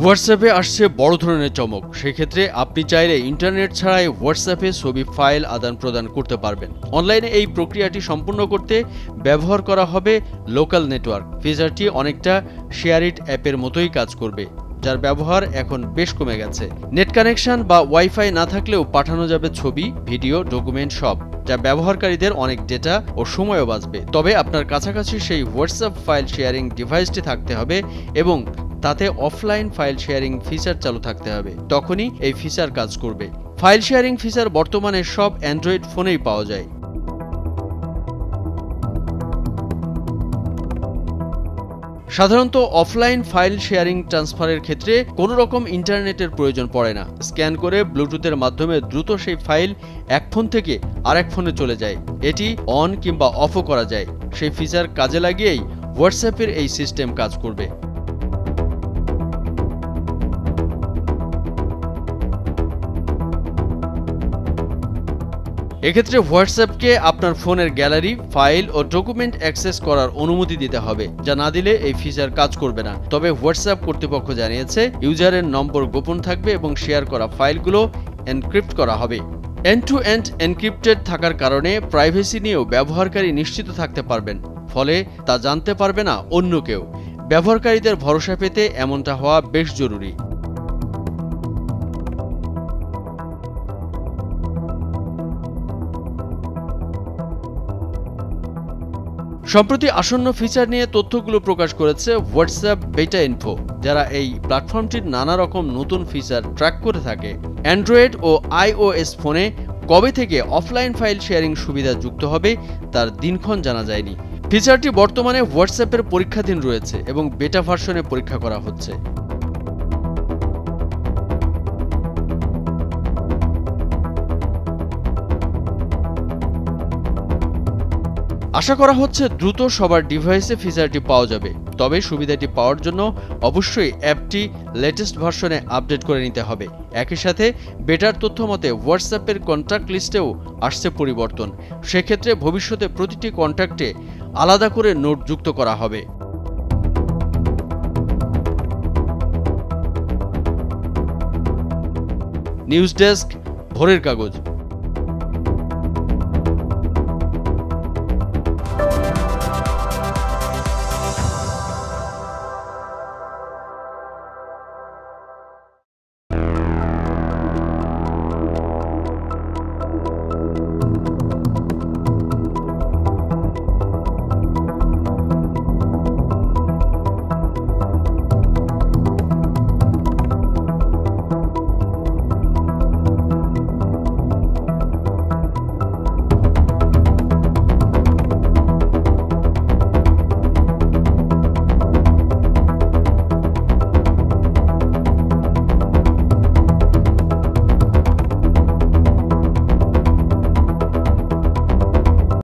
হোয়াটসঅ্যাপে আসছে বড় ধরনের চমক। সেক্ষেত্রে আপনি চাইলে ইন্টারনেট ছাড়াই হোয়াটসঅ্যাপে ছবি ফাইল আদান প্রদান করতে পারবেন। অনলাইনে এই প্রক্রিয়াটি সম্পূর্ণ করতে ব্যবহার করা হবে লোকাল নেটওয়ার্ক। ফিচারটি অনেকটা শেয়ার ইট অ্যাপের মতোই কাজ করবে, যার ব্যবহার এখন বেশ কমে গেছে। নেট কানেকশন বা ওয়াইফাই না থাকলেও পাঠানো যাবে ছবি, ভিডিও, ডকুমেন্ট সব, যা ব্যবহারকারীদের অনেক ডেটা ও সময়ও বাঁচবে। তবে আপনার কাছাকাছি সেই হোয়াটসঅ্যাপ ফাইল শেয়ারিং ডিভাইসটি থাকতে হবে এবং তাতে অফলাইন ফাইল শেয়ারিং ফিচার চালু থাকতে হবে, তখনই এই ফিচার কাজ করবে। ফাইল শেয়ারিং ফিচার বর্তমানে সব অ্যান্ড্রয়েড ফোনেই পাওয়া যায়। সাধারণত অফলাইন ফাইল শেয়ারিং ট্রান্সফারের ক্ষেত্রে কোনো রকম ইন্টারনেটের প্রয়োজন পড়ে না। স্ক্যান করে ব্লুটুথের মাধ্যমে দ্রুত সেই ফাইল এক ফোন থেকে আরেক ফোনে চলে যায়। এটি অন কিংবা অফও করা যায়। সেই ফিচার কাজে লাগিয়েই হোয়াটসঅ্যাপের এই সিস্টেম কাজ করবে। এক্ষেত্রে হোয়াটসঅ্যাপকে আপনার ফোনের গ্যালারি, ফাইল ও ডকুমেন্ট অ্যাক্সেস করার অনুমতি দিতে হবে, যা না দিলে এই ফিচার কাজ করবে না। তবে হোয়াটসঅ্যাপ কর্তৃপক্ষ জানিয়েছে, ইউজারের নম্বর গোপন থাকবে এবং শেয়ার করা ফাইলগুলো এনক্রিপ্ট করা হবে। এন্ড টু এন্ড এনক্রিপ্টেড থাকার কারণে প্রাইভেসি নিয়েও ব্যবহারকারী নিশ্চিত থাকতে পারবেন, ফলে তা জানতে পারবে না অন্য কেউ। ব্যবহারকারীদের ভরসা পেতে এমনটা হওয়া বেশ জরুরি। সম্প্রতি আসন্ন ফিচার নিয়ে তথ্যগুলো প্রকাশ করেছে হোয়াটসঅ্যাপ বেটা ইনফো, যারা এই প্ল্যাটফর্মটির নানা রকম নতুন ফিচার ট্র্যাক করে থাকে। অ্যান্ড্রয়েড ও iOS ফোনে কবে থেকে অফলাইন ফাইল শেয়ারিং সুবিধা যুক্ত হবে তার দিনক্ষণ জানা যায়নি। ফিচারটি বর্তমানে হোয়াটসঅ্যাপের পরীক্ষাধীন রয়েছে এবং বেটা ভার্সনে পরীক্ষা করা হচ্ছে। আশা করা হচ্ছে দ্রুত সবার ডিভাইসে ফিচারটি পাওয়া যাবে। তবে সুবিধাটি পাওয়ার জন্য অবশ্যই অ্যাপটি লেটেস্ট ভার্সনে আপডেট করে নিতে হবে। একই সাথে বেটার তথ্য মতে হোয়াটসঅ্যাপের কন্ট্যাক্ট লিস্টেও আসছে পরিবর্তন। সেক্ষেত্রে ভবিষ্যতে প্রতিটি কন্ট্যাক্টে আলাদা করে নোট যুক্ত করা হবে। নিউজ ডেস্ক, ভোরের কাগজ।